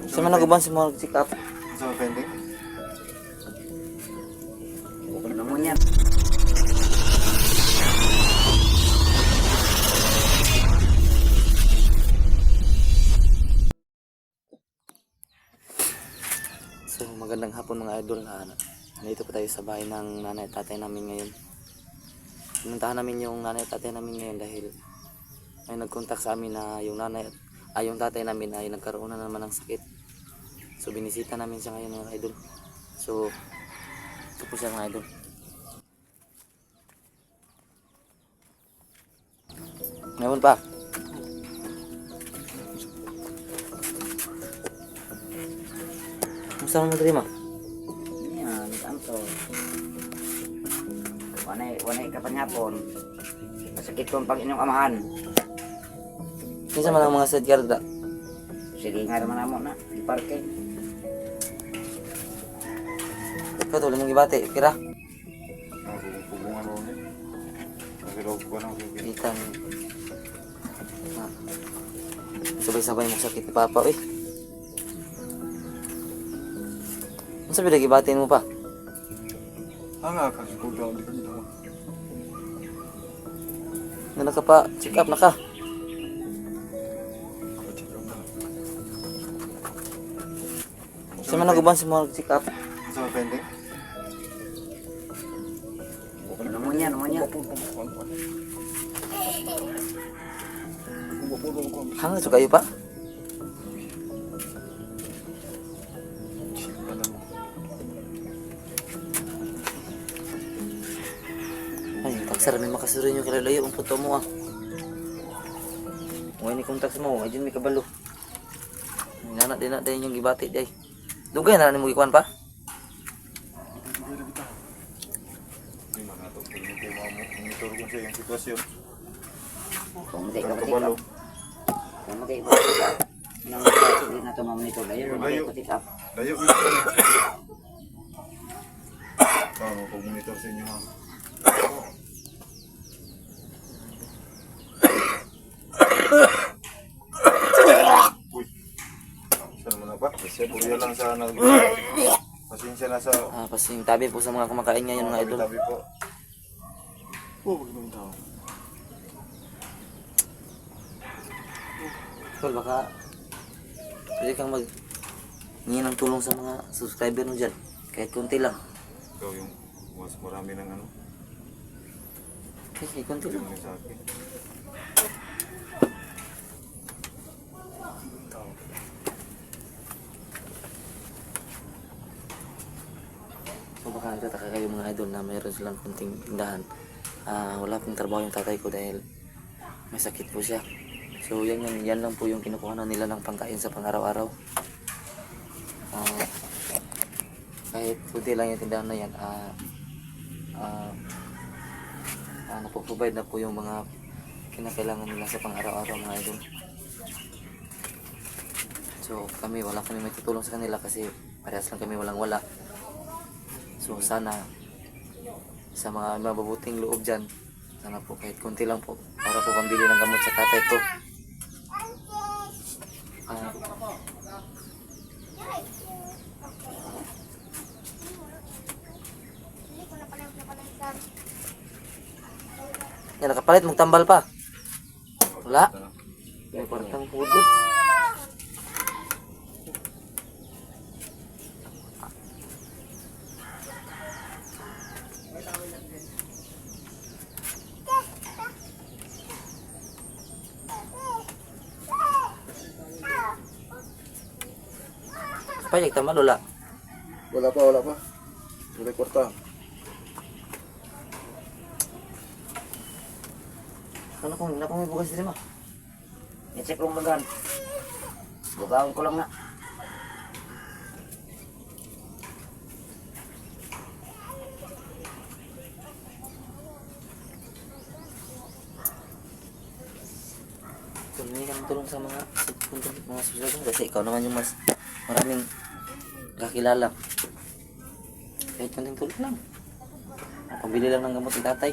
Sa man naguban si mo check up. Sa pending? Ano naman yan? So magandang hapon mga idol. Nandito po tayo sa bahay ng nanay at tatay namin ngayon. Pinuntahan namin yung nanay at tatay namin ngayon dahil may nag-contact sa amin na yung nanay at yung tatay namin ay nagkaroon na naman ng sakit. So binisita namin siya ngayon mga idol. So ito po siya mga idol. Ngayon pa. Kumusta mo madali ma? Yan, tanto. Wanay ka panyapon. Masakit ko ang pag inyong amahan. Kinsa man ang mga sadgar da? Sige nga naman mo na. Di parking. Ikaw tuloy mong gibati, kira? Pubungan mo ni. Nagilog ko na. Kitang sabay-sabay mo sakit ni Papa, eh. Ano sabi lagi batin mo pa? Hanga ka, siguro daw di ka nito. Na ka pa, check up na ka. Sa man naguban si mo check up. Sa pending? Ano naman yan? Hanga so kayo pa? Ay, tagsara may makasuro nyo kilalayo ang puto mo ah. Huwag ni kong tags mo, ay dyan may kabalo. Nana din na din yung gibati day. Dugay na mo gikuan pa? Hindi man nato. Monitor ko sa iyong sitwasyon. Kung hindi ka Ang patik kabalo. up. Kung hindi ka patik up. Nang hindi na ito mamonitor. Ayun, hindi ka patik up. Layo ko ito. Pag-monitor sa inyo ha. Uy. Saan naman na pa? Puriya lang sa nag... Pasensya na sa... Pasing tabi po sa mga kumakain ngayon mga idol. Tabi po. Oh, magandang tao. Tol, baka pwede kang hingi ng tulong sa mga subscriber mo dyan. Kahit konti lang. Ikaw yung mas marami ng ano. Kahit konti lang. Yung sa akin. Tao. So baka nagtataka kayo mga idol na mayroon silang konting tindahan. Wala pong trabaho yung tatay ko dahil may sakit po siya. So yan lang po yung kinukuhanan nila ng pangkain sa pang-araw-araw. Kahit kunti lang yung tindahan na yan, napoprovide na po yung mga kinakailangan nila sa pang-araw-araw mga idol. So wala kami may tutulong sa kanila kasi parehas lang kami walang wala. So sana sa mga mabubuting loob dyan, sana po kahit kunti lang po para po pambili ng gamot sa tatay ko. Yan, nakapalit mong tambal pa. Wala. May partang pudot. Payag tambal, wala. Wala pa. Wala kwarta. Ano kung may bukas din mo? I-check kong bagan. Bugawin ko lang na. Humingi ka ng tulong sa mga susunod kasi ikaw naman yung mas maraming kakilala. Kahit konting tulong lang. Pabili lang ng gamot ng tatay.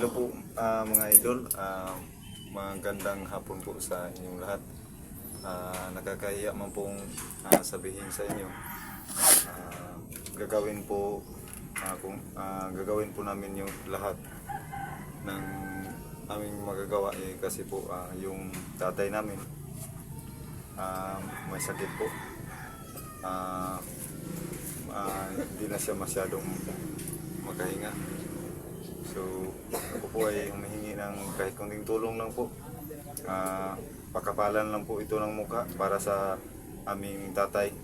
Hello po mga idol, magandang hapon po sa inyong lahat. Nakakahiya man pong sabihin sa inyo. Gagawin po gagawin po namin yung lahat ng aming magagawa kasi po yung tatay namin may sakit po. Hindi na siya masyadong makahinga. So ako po ay humihingi ng kahit kunting tulong lang po. Pakapalan lang po ito ng mukha para sa aming tatay.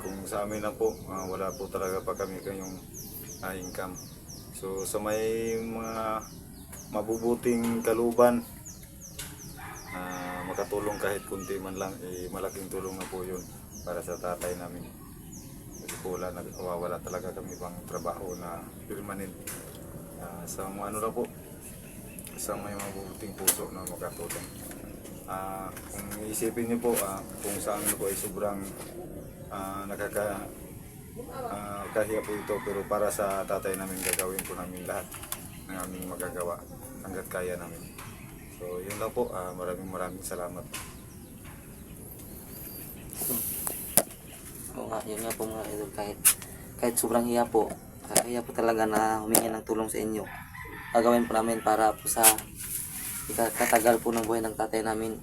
Kung sa amin na po, wala po talaga pa kami kayong income. So sa may mga mabubuting kalooban, makatulong kahit kunti man lang, malaking tulong na po yun para sa tatay namin. Kasi po wala talaga kami pang trabaho na permanent. Sa mga ano na po, sa may mabubuting puso na makatulong. Kung iisipin niyo po, kung saan po ay sobrang kahiya po ito, pero para sa tatay namin gagawin po namin lahat ng aming magagawa hanggat kaya namin. So yun lang po, maraming salamat. Oo nga, yun nga po mga idol, kahit sobrang hiya po, kaya po talaga na humingi ng tulong sa inyo. Gagawin po namin para po sa ikakatagal po ng buhay ng tatay namin.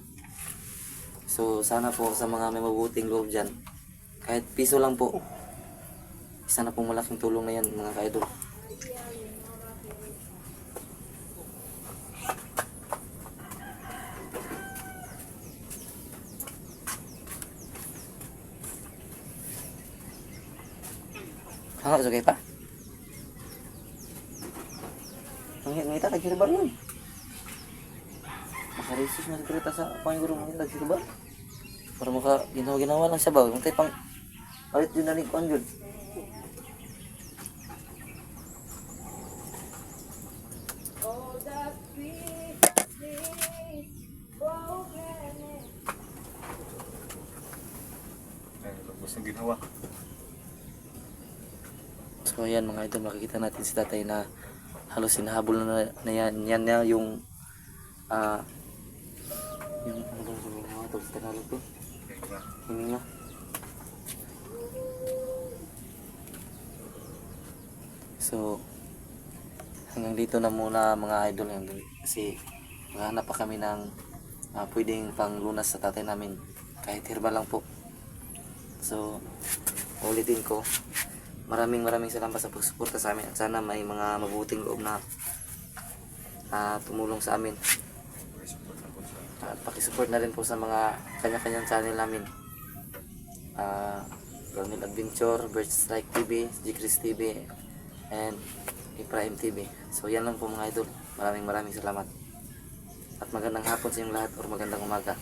So sana po sa mga may mabuting loob dyan, kahit piso lang po, isa na pong malaking tulong na yan mga ka-idol. Hanggang sa pa? Ngita, tag-sirbar yun. Makaresis na sikreta sa pangiguro mo yung tag-sirbar. Para ginawa lang siya ba? Kung tayo pang palit yun na rin kuhan yun. Lubos ng ginawa. So ayan mga idol, makikita natin si tatay na halos sinahabol na yan na yung ano ba yung mga tawag sa Tagalog to? Hininga. So hanggang dito na muna mga idol, kasi maghanap pa kami ng pwedeng panglunas sa tatay namin, kahit herbal lang po. So ulitin ko, maraming salamat sa pagsuporta sa amin, at sana may mga mabuting loob na tumulong sa amin. At pakisupport na rin po sa mga kanya-kanyang channel namin. Ronil Adventure, Bird Strike TV, G-Chris TV, and Prime TV. So yan lang po mga idol. Maraming salamat. At magandang hapon sa inyong lahat or magandang umaga.